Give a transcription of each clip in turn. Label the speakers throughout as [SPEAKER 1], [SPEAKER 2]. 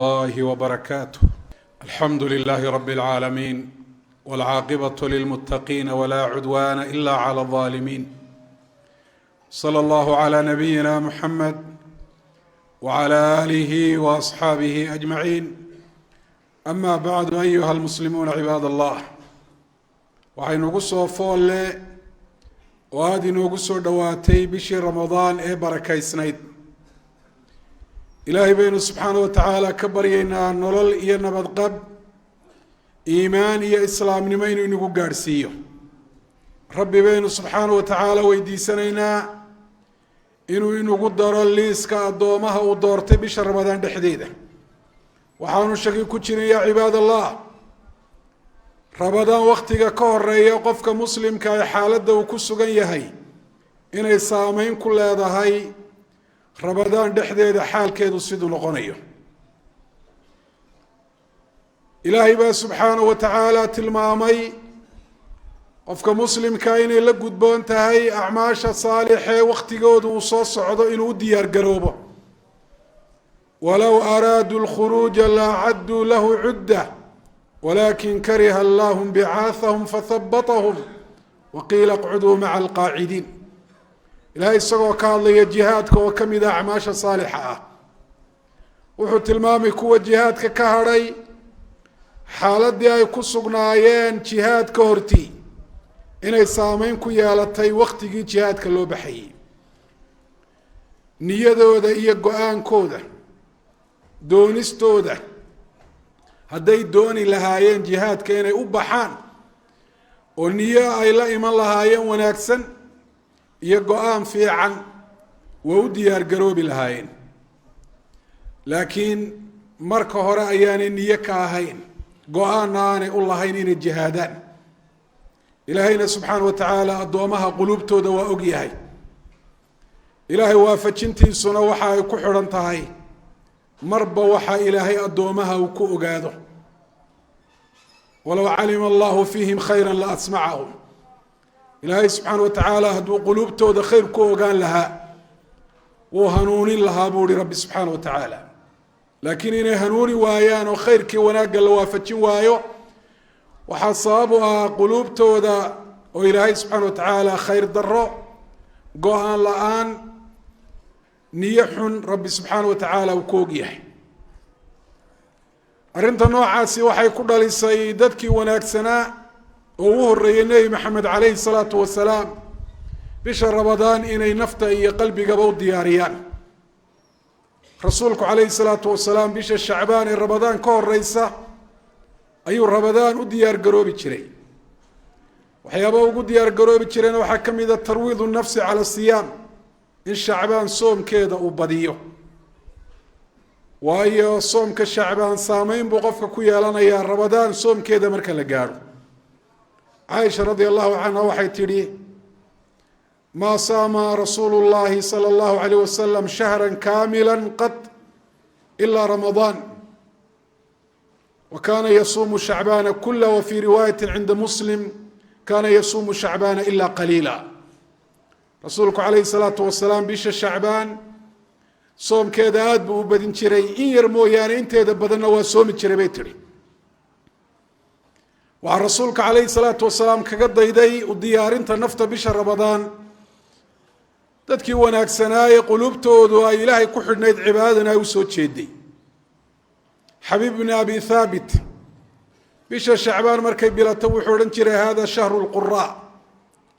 [SPEAKER 1] الله وبركاته. الحمد لله رب العالمين والعاقبة للمتقين ولا عدوان إلا على الظالمين. صلى الله على نبينا محمد وعلى آله وأصحابه أجمعين. أما بعد أيها المسلمون عباد الله، waxaynugu soo foolle oo aad inoogu soo dhowaatay bishii ramadaan ee barakaysnayd. ilaahay baynu subxaanahu wa tacaala ka baryaynaa nolol iyo nabadqab, iimaan iyo islaamnimo inuu inagu gaadhsiiyo. rabbi baynu subxaanahu wa tacaala weydiisanaynaa inuu inagu daro liiska addoomaha uu doortay bisha ramadaan dhexdeeda. waxaanu shaki ku jirin yaa cibaad allah, ramadaan wakhtiga ka horeeya qofka muslimka ee xaaladda uu ku sugan yahay inay saameyn ku leedahay ramadaan dhexdeeda xaalkeedu siduu noqonayo. ilaahay baa subxaanahu wa tacaala tilmaamay qofka muslimka inay la gudboon tahay acmaasha saalixee wakhtigoodu uu soo socdo inuu u diyaar garoobo. walow araaduu lkhuruuja la cadduu lahu cudda walakin kariha allahu bicaahahum fahabatahum waqiila qcuduu maca alqaacidiin. ilaahay isagoo ka hadlaya jihaadka oo ka mid ah acmaasha saalixa ah, wuxuu tilmaamay kuwa jihaadka ka hadhay xaaladii ay ku sugnaayeen jihaadka hortii inay saameyn ku yeelatay wakhtigii jihaadka loo baxayay. niyadooda iyo go-aankooda, doonistooda hadday dooni lahaayeen jihaadka inay u baxaan oo niyo ay la iman lahaayeen wanaagsan iyo go-aan fiican, waa u diyaar garoobi lahaayeen. laakiin marka hore ayaanay niyo ka ahayn, go-aanna aanay u lahayn inay jihaadaan. ilaahayna subxaana wa tacaala addoomaha quluubtooda waa og yahay. ilaahay waafajintiisuna waxa ay ku xidhan tahay marba waxa ilaahay addoomaha uu ku ogaado. walow calima allahu fiihim khayra la asmacahum. ilaahay subxaana wa tacaala hadduu quluubtooda khayr ku ogaan lahaa wuu hanuunin lahaa buu ihi rabbi subxaana wa tacaala. laakiin inay hanuuni waayaan oo khayrkii wanaagga la waafajin waayo waxaa sabab u ah quluubtooda oo ilaahay subxaana wa tacaala khayr darro, go-aan la-aan, niyo xun rabbi subxaana wa tacaala uu ku og yahay. arrinta noocaasi waxay ku dhalisay dadkii wanaagsanaa oo u horreeyey nebi maxamed calayhi salaatu wasalaam bisha ramadaan inay nafta iyo qalbigaba u diyaariyaan. rasuulku calayhi salaatu wasalaam bisha shacbaan ee ramadaan ka horeysa ayuu ramadaan u diyaar garoobi jiray. waxyaaba ugu diyaar garoobi jirayna waxaa ka mid a tarwiidu nafsi cala siyaam, in shacbaan soomkeeda uu badiyo. waayo soomka shacbaan saameyn buu qofka ku yeelanayaa ramadaan soomkeeda marka la gaadho. caaisha radia allahu canha waxay tidhi: maa saama rasuulu llahi sala allahu alayh wasalam shahra kaamila qad ilaa ramadaan wa kaana yasuumu shacbaana kula wa fii riwaayati cinda muslim kaana yasuumu shacbaana ilaa qaliila. rasuulku calayhi salaatu wasalaam bisha shacbaan soomkeeda aada buu u badin jiray, in yar mooyaane inteeda badanna waa soomi jiray bay tidhi. waxaa rasuulka calayhi salaatu wasalaam kaga dayday u diyaarinta nafta bisha ramadaan dadkii wanaagsanaaye quluubtoodu ay ilaahay ku xidhnayd cibaadadana ay u soo jeeday. xabiib bni abi thaabit bisha shacbaan markay bilato wuxuu odhan jiray hada shahru lquraa,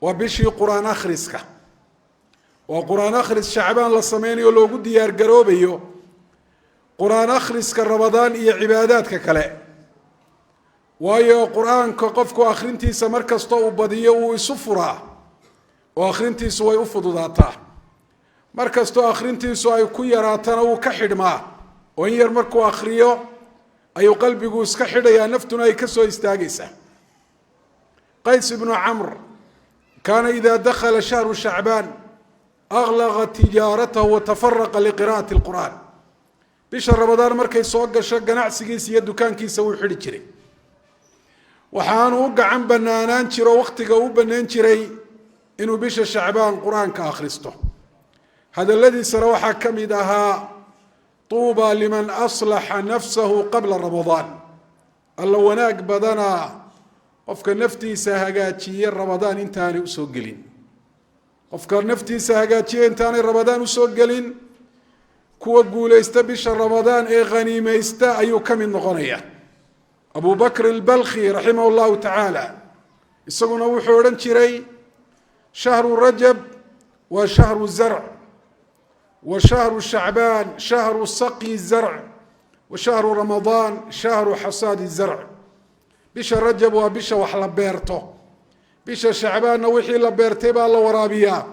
[SPEAKER 1] waa bishii qur-aan akhriska. waa qur-aan akhris shacbaan la sameynayo loogu diyaar garoobayo qur-aan akhriska ramadaan iyo cibaadaadka kale. waayo qur-aanka qofku akhrintiisa mar kastoo uu badiyo uu isu furaa oo akhrintiisu way u fududaataa. mar kastoo akhrintiisu ay ku yaraatana wuu ka xidhmaa oo in yar markuu akhriyo ayuu qalbigu iska xidhayaa, naftuna ay ka soo istaagaysaa. qays ibnu camr kaana ida dakhala shahru shacbaan aglaqa tijaaratahu watafaraqa liqira'ati lqur'aan. bisha ramadaan markay soo gasho ganacsigiisa iyo dukaankiisa wuu xidhi jiray. waxaanu u gacan banaanaan jiro wakhtiga u bannaan jiray inuu bisha shacbaan qur-aanka akhristo. hadalladiisana waxaa ka mid ahaa طuubى liman aslaxa nafsahu qabla ramadaan alla wanaag badanaa qofka naftiisa hagaajiye ramadaan intaanay usoo gelin qofka naftiisa hagaajiye intaanay ramadaan usoo gelin kuwa guulaysta bisha ramadaan ee khaniimaysta ayuu ka mid noqonaya abu bakr albalkhi raximah llahu tacaala isaguna wuxuu odhan jiray shahru rajab wa shahru zarc wa shahru shacbaan shahru saqyi zarc wa shahru ramadaan shahru xasaadi zarc bisha rajab waa bisha wax la beerto bisha shacbaanna wixii la beertay baa la waraabiyaa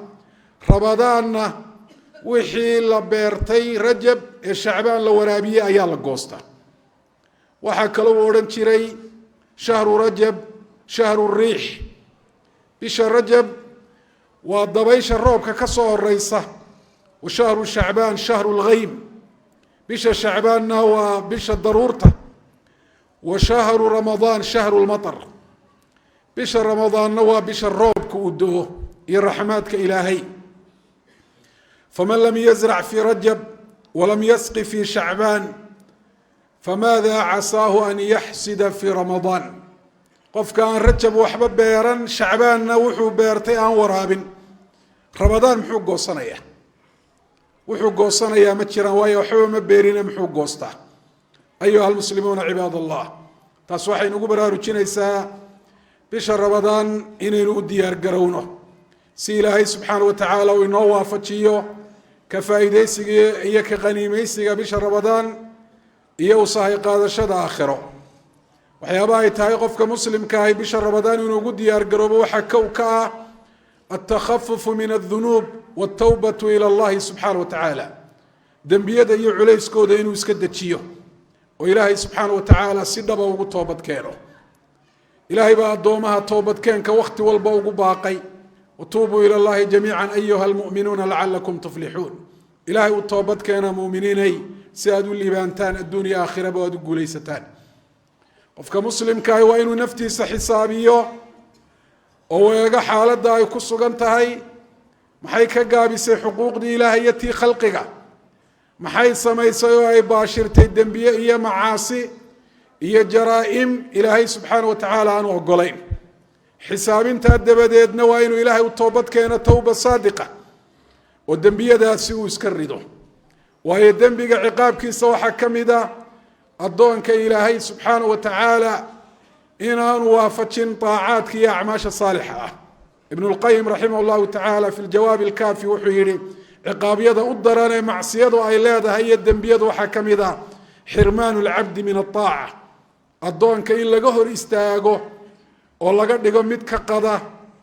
[SPEAKER 1] ramadaanna wixii la beertay rajab ee shacbaan la waraabiyey ayaa la goosta waxaa kaloo odhan jiray shahru rajab shahru riix bisha rajab waa dabaysha roobka ka soo horeysa wa shahru shacbaan shahru lghaym bisha shacbaanna waa bisha daruurta wa shahru ramadaan shahru lmatar bisha ramadaanna waa bisha roobka uu do-o iyo raxmaadka ilaahay faman lam yazrac fi rajab walam yasqi fi shacbaan famaada casaahu an yaxsida fi ramadaan qofka aan rajab waxba beeran shacbaanna wuxuu beertay aan waraabin ramadaan muxuu goosanayaa wuxuu goosanayaa ma jiraan waayo waxba ma beerina muxuu goostaa ayuha almuslimuuna cibaad allah taas waxay nagu baraarujinaysaa bisha ramadaan inaynu u diyaar garowno si ilaahay subxaana wa tacaala uu inoo waafajiyo ka faa'iidaysiga iyo ka qaniimaysiga bisha ramadaan iyo usahay qaadashada aakhiro waxyaabaha ay tahay qofka muslimka ahi bisha ramadaan inuu ugu diyaar garoobo waxaa kow ka ah altakhafufu min aldunuub waltawbatu ila allahi subxaana wa tacaala dembiyada iyo culayskooda inuu iska dejiyo oo ilaahay subxaana wa tacaala si dhaba ugu toobad keeno ilaahay baa addoomaha toobadkeenka wakhti walba ugu baaqay watuubuu ila allahi jamiican ayuha almu'minuuna lacalakum tuflixuun ilaahay u toobad keena muuminiinay si aad u liibaantaan adduuniya aakhiraba aad u guulaysataan qofka muslimkaahi waa inuu naftiisa xisaabiyo oo eego xaaladda ay ku sugan tahay maxay ka gaabisay xuquuqdii ilaahay iyo tii khalqiga maxay samaysay oo ay baashirtay dembiye iyo macaasi iyo jaraa'im ilaahay subxaana wa tacaala aanu ogolayn xisaabintaa dabadeedna waa inuu ilaahay u toobad keeno towba saadiqa oo dembiyadaasi uu iska rido waayo dembiga ciqaabkiisa waxaa ka mid a addoonka ilaahay subxaana wa tacaala inaanu waafajin طaacaadka iyo acmaasha saalixa ah ibn اlqayim raximah llahu tacaala fi ljawaabi اlkaafi wuxuu yihi ciqaabyada u daran ee macsiyadu ay leedahay iyo dembiyadu waxaa ka mid a xirmaanu اlcabdi min aلطaaca addoonka in laga hor istaago oo laga dhigo mid ka qada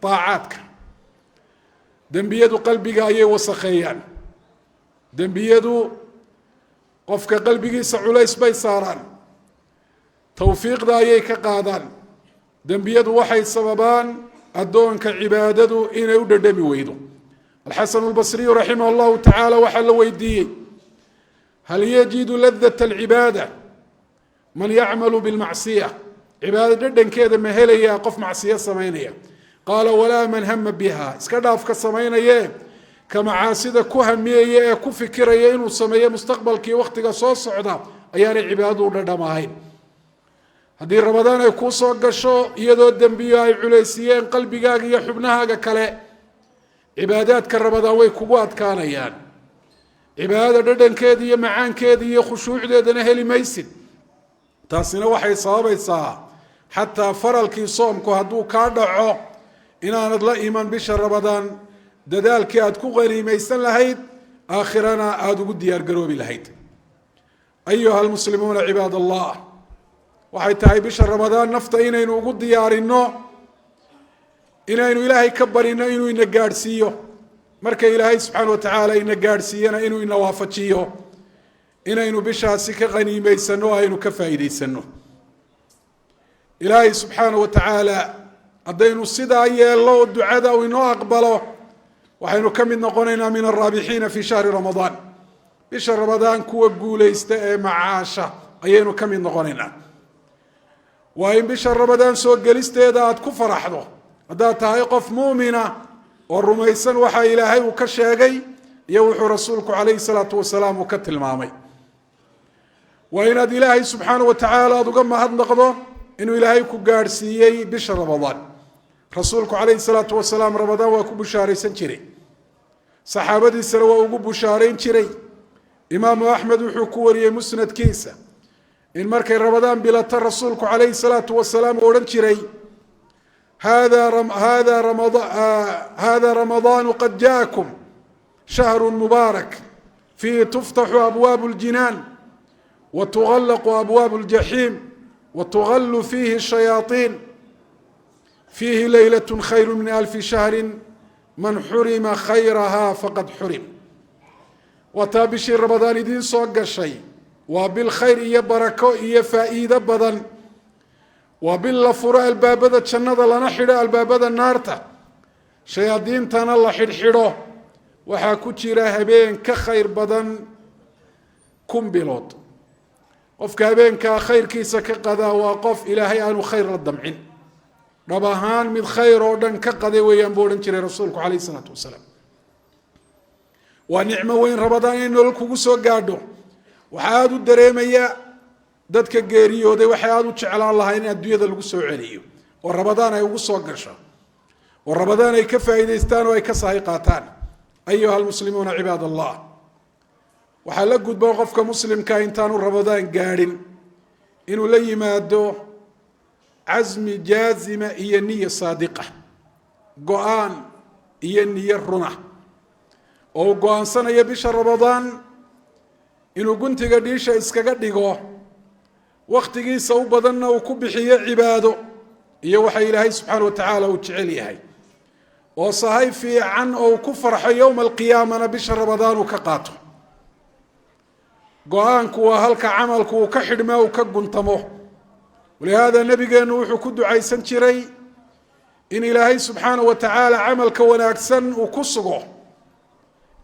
[SPEAKER 1] طaacaadka dembiyadu qalbiga ayay wasakheeyaan dembiyadu qofka qalbigiisa culays bay saaraan towfiiqda ayay ka qaadaan dembiyadu waxay sababaan addoonka cibaadadu inay u dhadhami weydo alxasanu lbasriyu raximah llahu tacaala waxaa la weydiiyey hal yajidu ladat alcibaada man yacmalu bilmacsiya cibaado dhadhankeeda ma helayaa qof macsiyo samaynaya qaala walaa man hama biha iska dhaaf ka samaynaye ka macaasida ku hamiyaya ee ku fikiraya inuu sameeyo mustaqbalkii wakhtiga soo socda ayaanay cibaadadu u dhadhamahayn haddii ramadaan ay kuu soo gasho iyadoo dembiyo ay culaysiyeen qalbigaaga iyo xubnahaaga kale cibaadaadka ramadaan way kugu adkaanayaan cibaadada dhadhankeeda iyo macaankeeda iyo khushuucdeedana heli maysid taasina waxay sababaysaa xataa faralkii soomku hadduu kaa dhaco inaanad la iman bisha ramadaan dadaalkii aad ku qaniimaysan lahayd aakhirana aada ugu diyaargaroobi lahayd ayuha almuslimuuna cibaad allah waxay tahay bisha ramadaan nafta inaynu ugu diyaarinno inaynu ilaahay ka barino inuu ina gaadhsiiyo marka ilaahay subxaana wa tacaala ina gaadhsiiyana inuu ina waafajiyo inaynu bishaasi ka qaniimaysanno o aynu ka faa'iidaysanno ilaahay subxaana wa tacaala haddaynu sidaa yeello oo ducada uu inoo aqbalo waxaynu ka mid noqonaynaa min alraabixiina fi shahri ramadaan bisha ramadaan kuwa guulaysta ee macaasha ayaynu ka mid noqonaynaa waa in bisha ramadaan soo gelisteeda aada ku faraxdo haddaad tahay qof muumina oo rumaysan waxa ilaahay uu ka sheegay iyo wuxuu rasuulku calayhi salaatu wasalaam uu ka tilmaamay وإن إلهي سبحانه وتعالى أضغم هذا نقضه إنه إلهي كقارسيي بشهر رمضان رسولك عليه الصلاة والسلام رمضان وكو بشاري سنشري صحابتي سروا وكو بشارين شري إمام أحمد وحكوري مسند كيسة إن مركي رمضان بلا رسولك عليه الصلاة والسلام ورنشري هذا رمضان قد جاءكم شهر مبارك فيه تفتح أبواب الجنان وتغلق أبواب الجحيم وتغل فيه الشياطين فيه ليلة خير من 1000 شهر من حرم خيرها فقد حرم وتابشي رمضان دين صوق الشيء وبالخير إيا بركة إيا فائدة بدن وبالفراء البابدة تشند لنا حدا البابدة النارتا شياطين تانا الله حرحره وحاكو جيرا هبين كخير بدن كم بلوت قف هبين كخير كيسا كقدا وقف إلهي أنو خير الدمعين رباهان من خير ودن كقدا وينبورن جيرا رسولك عليه الصلاة والسلام ونعمة وين رمضان إنه لكو سو قادو وحادو الدريمية dadka geeriyooday waxay aad u jeclaan lahayn in adduunyada lagu soo celiyo oo Ramadaan ay ugu soo gasho oo Ramadaan ay ka faa'iideystaan oo ay ka sahay qaataan ayuha almuslimuuna cibaadallah waxa la gudbo qofka muslimka intaanu Ramadaan gaarin inuu la yimaado azmi jaazima iyo niyya saadiqa go'aan iyo niyya runa oo go'aansanaya bisha Ramadaan inuu guntiga dhiisha iskaga dhigo waqtigiisa u badanna uu ku bixiyo cibaado iyo waxa Ilaahay subhanahu wa ta'ala uu jecel yahay oo sahay fiican oo ku farxo yawm al-qiyaamah bisha Ramadaan uu ka qaato go'aanku waa halka camalku uu ka xidhmaa uu ka guntamo ولهذا نبينا wuxuu ku ducaysan jiray in Ilaahay subhanahu wa ta'ala camalka wanaagsan uu ku sugo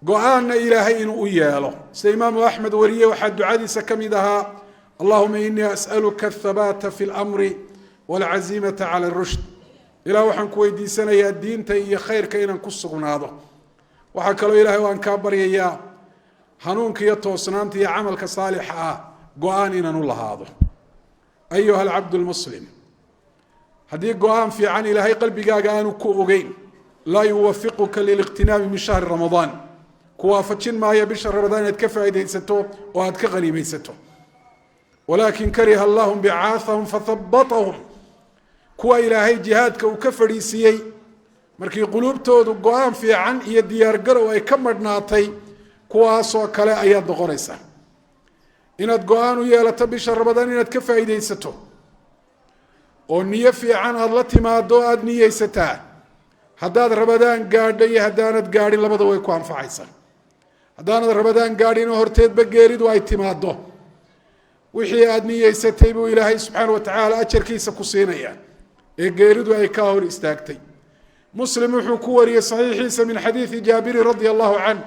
[SPEAKER 1] go'aanna Ilaahay inuu u yeelo sida Imaam Ahmed wariye waxa ducadiisa kamid ahaa اللهم إني أسألك الثبات في الأمر والعزيمة على الرشد إلى وحن كويدي سنة يا الدين تي خير كينا نقصنا هذا وحكلوا إلهي وأن كبر يا هنونك يتوسنانت يا عملك صالح قواننا نول هذا أيها العبد المسلم هذه قوان في عن إلهي قلبي قانو كوغين لا يوفقك للاغتنام من شهر رمضان كوافتشن ما هي بشهر رمضان يتكفى إذا يستو وهتكغني ميستو ولكن كره الله بعاثهم فثبطهم كوا إلهي جهادك وكفريسيي markii qulubtoodu go'aan fiican iyo diyaar garow ay ka madhnaatay kuwaas oo kale ayaa doqonaysa inaad go'aan u yeelato bisha Ramadaan inaad ka faa'iideysato oo niyo fiican aad la timaado aad niyeysataa haddaad Ramadaan gaadho iyo haddaanad gaadhin labada way ku anfacaysaa haddaanad Ramadaan gaadhin horteedba geeridu ay timaado wixii aad niyeysatay buu Ilaahay subhanahu wa ta'ala ajarkiisa ku siinaya ee geeridu ay ka hor istaagtay مسلم حكوري صحيح من حديث جابر رضي الله عنه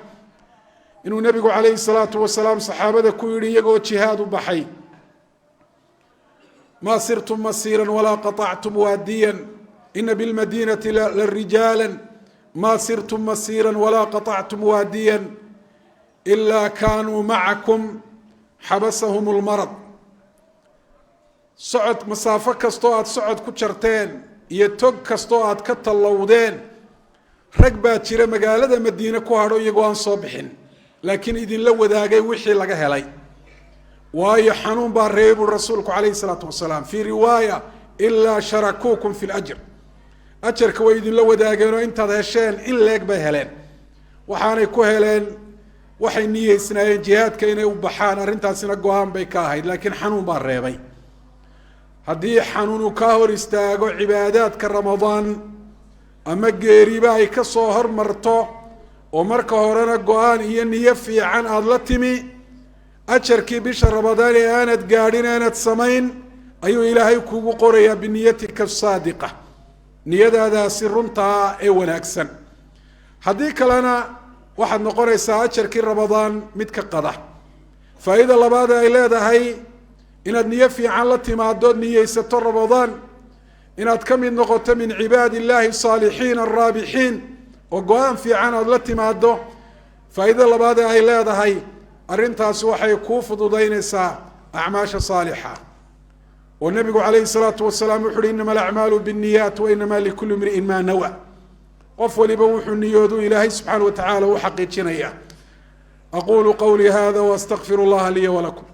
[SPEAKER 1] إنه النبي عليه الصلاة والسلام صحابة كوري يقول جهاد بحي ما سرتم مسيرا ولا قطعتم واديا إن بالمدينة للرجالا ما سرتم مسيرا ولا قطعتم واديا إلا كانوا معكم حبسهم المرض صعد مسافة كستوات صعد كتشرتين iyo tog kasto aad ka talowdeen rag baa jira magaalada Madiina ku haro iyagoo aan soo bixin laakiin idin la wadaagay wixii laga helay waayo xanuun baa reebu rasuulku kaleey salaatu wasalaam fi riwaaya illa sharakukum fil ajr ajrka way idin la wadaageen oo intaad hesheen in leeg bay heleen waxaanay ku heleen waxay niyeysnaayeen jihaadka inay u baxaan arintaasina go'aan bay ka ahayd laakiin xanuun baa reebay haddii xanuunu ka hor istaago cibaadaadka Ramadaan ama geeriba ay ka soo hormarto oo marka horena go'aan iyo niyo fiican aad la timi ajarkii bisha Ramadaan ee aanad gaadhin aanad samayn ayuu Ilaahay kugu qorayaa biniyatika saadiqa niyadaadaasi runta ee wanaagsan haddii kalena waxaad noqonaysaa ajarkii Ramadaan mid ka qada faa'iido labaad ay leedahay inaad niyo fiican la timaado niyeysato Ramadaan inaad ka mid noqoto min cibaadillaahi saalihiin arraabihiin oo go'aan fiican aad la timaado faa'iido labaad ay leedahay arintaas waxay ku fududaynaysaa acmaasha saalixa oo nebigu calayhi salaatu wasalaam wuxu uhi inama alacmaalu biاnniyaat wa inama likuli imri'in maa nawa. qof waliba wuxuu niyoodu ilaahay subxaana wa tacaala u xaqiijinaya. aqulu qawlii hada waastaqfir اllaha liya walakum.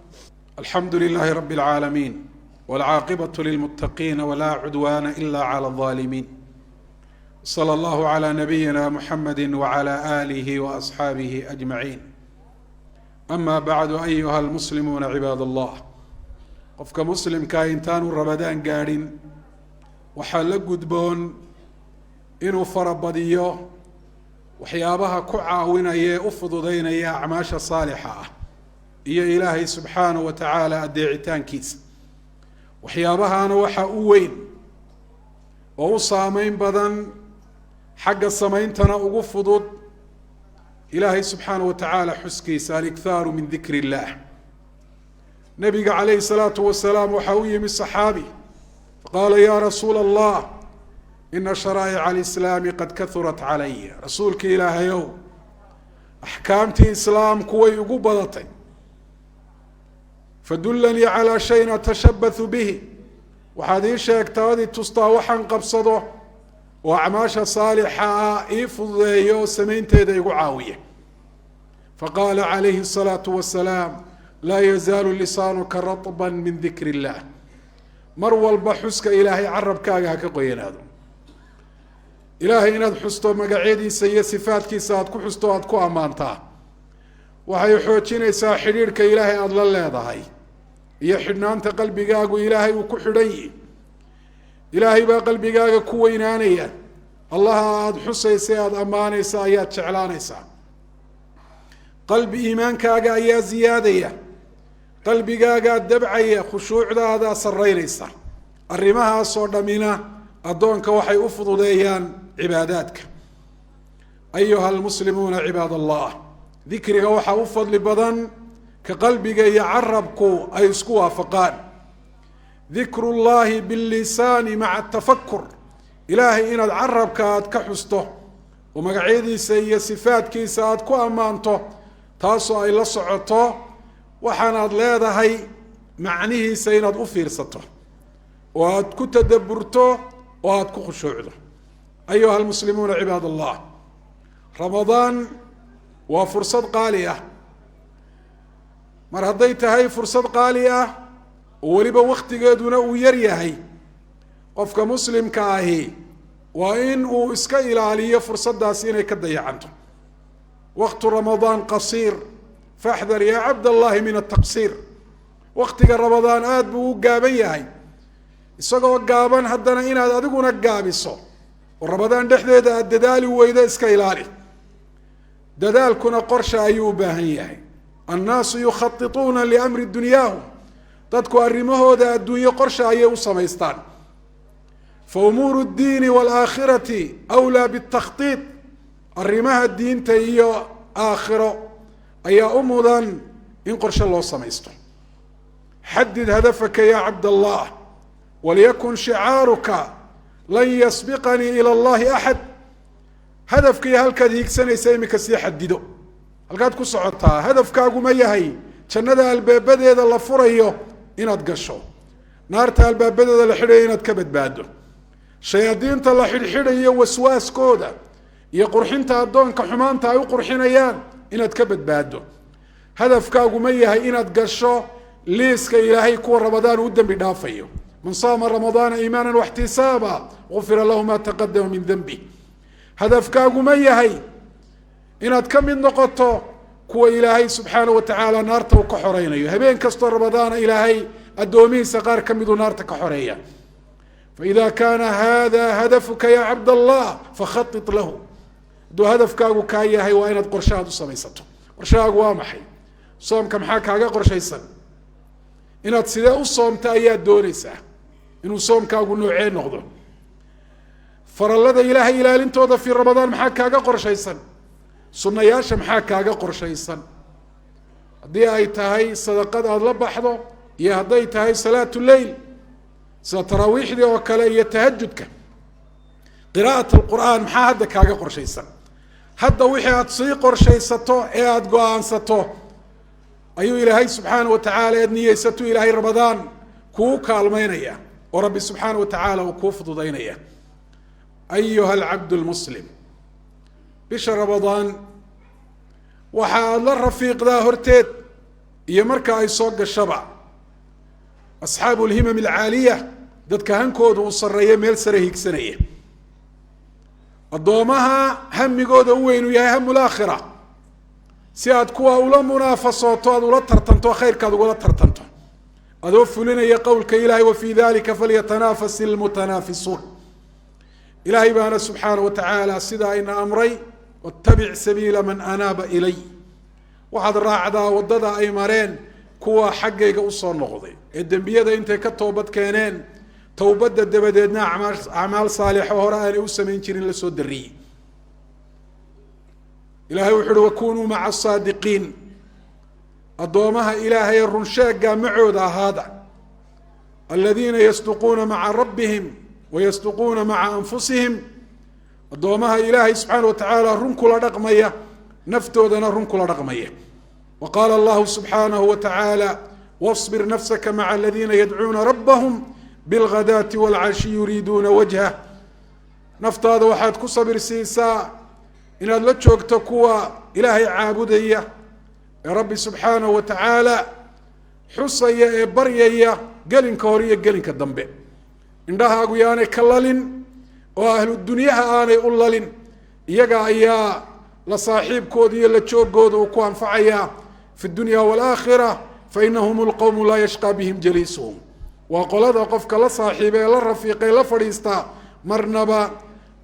[SPEAKER 1] alxamdu lilahi rabi اlcaalamiin wاlcaaqibaة lilmuttaqiina wla cudwana ila clى الظaalimiin. slى allahu عlى nabiyina muxamadi wعlى alihi وaصxaabihi ajmaciin. ama bacdu ayuha almuslimuuna cibaad allah. qofka muslimkaa intaanu rabadaan gaadhin waxaa la gudboon inuu farabadiyo waxyaabaha ku caawinaya ee u fududaynaya acmaasha saalixa ah iyo ilaahay subxaanaه wa tacaala adeecitaankiisa. waxyaabahaana waxaa u weyn oo u saameyn badan xagga samayntana ugu fudud ilaahay subxaanaه wa tacaala xuskiisa alikhaaru min dikr اllah. nabiga calayhi الsalaatu wasalaam waxaa u yimi صaxaabi faqaala ya rasuula allah ina sharaa'ica alislaami qad kahurat calaya. rasuulka ilaahayow axkaamtii islaamku way igu badatay, fadullanii calaa shayin atashabathu bihi. waxaad ii sheegtaa ad i tustaa waxaan qabsado oo acmaasha saalixa ah ii fududeeyo oo samaynteeda igu caawiya. faqaala calayhi الsalaatu wasalaam laa yazaalu lisaanuka ratba min dikr اllah. mar walba xuska ilaahay carabkaaga ha ka qoyanaado. ilaahay inaad xusto magacyadiisa iyo sifaadkiisa aad ku xusto aad ku ammaantaa waxay xoojinaysaa xidhiidhka ilaahay aada la leedahay iyo xidhnaanta qalbigaagu ilaahay uu ku xidhan yihi. ilaahay baa qalbigaaga ku weynaanaya. allaha aada xusaysa aada ammaanaysa ayaad jeclaanaysaa. qalbi iimaankaaga ayaa ziyaadaya. qalbigaagaa dabcaya, khushuucdaadaa saraynaysa. arrimahaasoo dhammina addoonka waxay u fududeeyaan cibaadaadka. ayuha almuslimuuna cibaad allah. dikriga waxaa u fadli badan ka qalbiga iyo carabku ay isku waafaqaan. dikru llahi billisaani maca atafakur. ilaahay inaad carabka aad ka xusto oo magacyadiisa iyo sifaadkiisa aad ku ammaanto, taasoo ay la socoto waxaanaad leedahay macnihiisa inaad u fiirsato oo aad ku tadabburto oo aada ku khushuucdo. ayuha almuslimuuna cibaad allah. ramadaan waa fursad qaali ah. mar hadday tahay fursad qaali ah oo weliba wakhtigeeduna uu yar yahay, qofka muslimka ahi waa in uu iska ilaaliyo fursaddaasi inay ka dayacanto. waqtu ramadaan qasiir faxdar ya cabd allahi min ataqsiir. waktiga ramadaan aada buu u gaaban yahay. isagoo gaaban haddana inaad adiguna gaabiso oo ramadaan dhexdeeda aad dadaali weydo iska ilaali. dadaalkuna qorsha ayuu u baahan yahay. annaasu yukhatituuna liamri dunyaahum. dadku arrimahooda adduunyo qorsha ayay u samaystaan. fa umuuru ddiini waalaakhirati awlaa biاtakhtiit. arrimaha diinta iyo aakhiro ayaa u mudan in qorshe loo samaysto. xadid hadafaka ya cabd allah walyakun shicaaruka lan yasbiqanii ila allahi axad. hadafkii halkaad hiigsanaysa iminka sii xadido. halkaad ku socotaa hadafkaagu ma yahay jannada albaabadeeda la furayo inaad gasho, naarta albaabadeeda la xidhayo inaad ka badbaado, shayaadiinta la xidhxidhayo waswaaskooda iyo qurxinta addoonka xumaanta ay u qurxinayaan inaad ka badbaado. hadafkaagu ma yahay inaad gasho liiska ilaahay kuwa ramadaan u dembi dhaafayo. man saama ramadaana iimaana waxtisaaba gufira lahu ma taqadama min denbi. hadafkaagu ma yahay inaad ka mid noqoto kuwa ilaahay subxaanaه wa tacaala naarta uu ka xoreynayo. habeen kastoo ramadaana ilaahay addoomihiisa qaar ka miduu naarta ka xoreeya. faida kaana hada hadafuka ya cabd allah fakhaطiط lahu. hadduu hadafkaagu kaa yahay waa inaad qorshahaad u samaysato. qorshahaagu waa maxay? soomka maxaa kaaga qorshaysan? inaad sidee u soomta ayaad doonaysaa. inuu soomkaagu noocee noqdo. farallada ilaahay ilaalintooda fii ramadaan maxaa kaaga qorshaysan? sunnayaasha maxaa kaaga qorshaysan? haddii ay tahay sadaqad aada la baxdo iyo hadday tahay salaatu leyl sida taraawiixdii oo kale iyo tahajudka. qiraa'at alqur'aan maxaa hadda kaaga qorshaysan? hadda wixii aada sii qorshaysato ee aada go-aansato ayuu ilaahay subxaana wa tacaala eed niyeysatuu ilaahay ramadaan kuu kaalmaynaya oo rabbi subxaana wa tacaala uu kuu fududaynaya. ayuha alcabdu lmuslim, bisha ramadaan waxa aad la rafiiqdaa horteed iyo marka ay soo gashaba asxaabu lhimam alcaaliya, dadka hankooda uu sarreeya meel sare higsanaya, addoomaha hamigooda u weyn uu yahay hamu laakhira, si aad kuwa ula munaafasooto, aad ula tartanto, khayrkaad ugula tartanto, adoo fulinaya qowlka ilaahay wafii dalika falyatanafas ilmutanaafisuun. ilaahay baana subxaana wa tacaala sidaa ina amray, wattabic sabiila man anaaba ilay, waxaad raacdaa waddada ay mareen kuwa xaggayga usoo noqday ee dembiyada intay ka toobad keeneen towbadda dabadeedna acmaal saalixo hore aanay u samayn jirin la soo dariyey. ilahay wuxu uhi wakunuu maca asaadiqiin, addoomaha ilaahay runsheeggaa macooda ahaada, aladiina yasduquuna maca rabbihim wayasduquuna maca anfusihim, addoomaha ilaahay subxaana wa tacaala run kula dhaqmaya, naftoodana run kula dhaqmaya. wa qaala allahu subxaanahu wa tacaala wasbir nafsaka maca aladiina yadcuuna rabbahum bilghadaati waalcashi yuriiduuna wajhah. naftaada waxaad ku sabir siisaa inaad la joogto kuwa ilaahay caabudaya ee rabbi subxaanahu wa tacaala xusaya ee baryaya gelinka hore iyo gelinka dambe. indhahaagu yaanay ka lalin oo ahlu dunyaha aanay u lalin, iyaga ayaa la saaxiibkooda iyo la joogooda uu ku anfacayaa fi dunya waalaakhira, fainahum lqowmu laa yashqaa bihim jaliisuhum. waa qolada qofka la saaxiiba ee la rafiiqay la fadhiistaa marnaba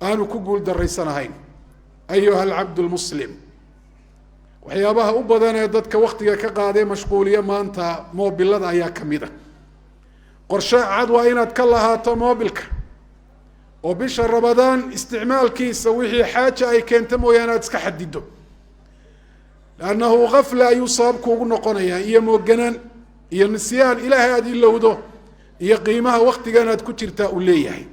[SPEAKER 1] aanu ku guul daraysanahayn. ayuha alcabdu lmuslim, waxyaabaha u badan ee dadka wakhtiga ka qaaday mashquuliye maanta moobilada ayaa ka mid a. qorshe cad waa inaad ka lahaato moobilka, oo bisha ramadaan isticmaalkiisa wixii xaaja ay keenta mooyaane aad iska xadido, lannahu kafla ayuu sababku ugu noqonayaa iyo mooganaan iyo nisyaan ilaahay aada ilowdo iyo qiimaha waktigan aad ku jirtaa uu leeyahay.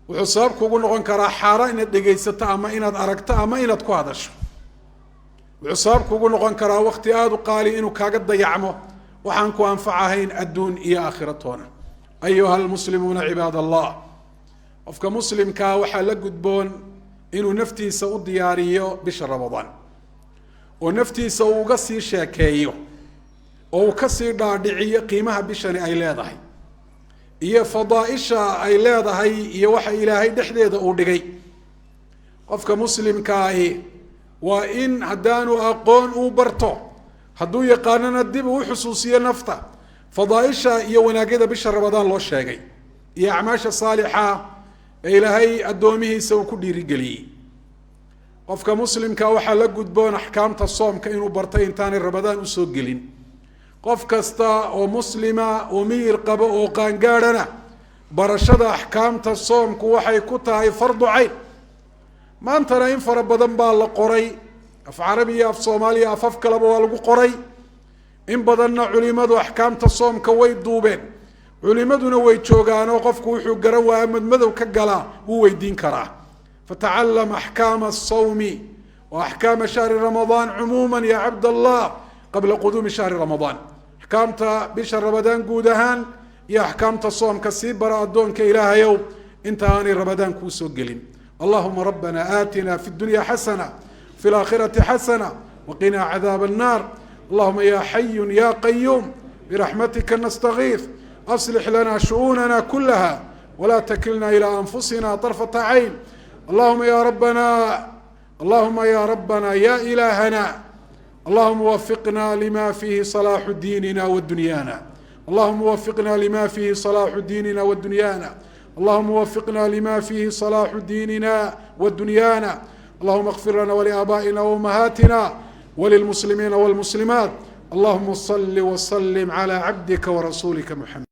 [SPEAKER 1] wuxuu sababku ugu noqon karaa xaaraan inaad dhegaysato ama inaad aragto ama inaad ku hadasho. wuxuu sababku ugu noqon karaa wakti aada u qaali inuu kaaga dayacmo waxaan ku anfacahayn adduun iyo aakhiratoona. ayuha almuslimuuna cibaad allah, qofka muslimkaa waxaa la gudboon inuu naftiisa u diyaariyo bisha ramadaan, oo naftiisa uu uga sii sheekeeyo oo uu kasii dhaadhiciyo qiimaha bishani ay leedahay iyo fadaaisha ay leedahay iyo waxa ilaahay dhexdeeda uu dhigay. qofka muslimkaahi waa in haddaanu aqoon uu barto, hadduu yaqaanana dib uu xusuusiyo nafta fadaaisha iyo wanaagyada bisha ramadaan loo sheegay iyo acmaasha saalixa ee ilaahay addoomihiisa uu ku dhiirigeliyey. qofka muslimka waxaa la gudboon axkaamta soomka inuu bartay intaanay ramadaan usoo gelin. qof kasta oo muslima oo miyir qabo oo qaangaadhana barashada axkaamta soomku waxay ku tahay fardu cayn. maantana in fara badan baa la qoray, af carabiya af soomaaliya afaf kaleba waa lagu qoray. in badanna culimadu axkaamta soomka way duubeen, culimaduna way joogaanoo qofku wuxuu garan waaya madmadow ka galaa wuu weydiin karaa. fatacalam axkaama asawmi wa axkaama shahri ramadaan cumuuma ya cabd allah qabla quduumi shahri ramadaan. axkaamta bisha ramadaan guud ahaan iyo axkaamta soomka sii bara addoonka ilaahayow inta aanay ramadaan kuu soo gelin. allahuma rabbana aatina fi dunya xasana fi laakhirati xasana waqinaa cadaab annaar. اللهم يا حي يا قيوم برحمتك نستغيث أصلح لنا شؤوننا كلها ولا تكلنا إلى أنفسنا طرفة عين. اللهم يا ربنا يا إلهنا، اللهم وفقنا لما فيه صلاح ديننا ودنيانا، اللهم وفقنا لما فيه صلاح ديننا ودنيانا، اللهم وفقنا لما فيه صلاح ديننا ودنيانا. اللهم اغفر لنا ولآبائنا وأمهاتنا وللمسلمين والمسلمات. اللهم صل وسلم على عبدك ورسولك محمد.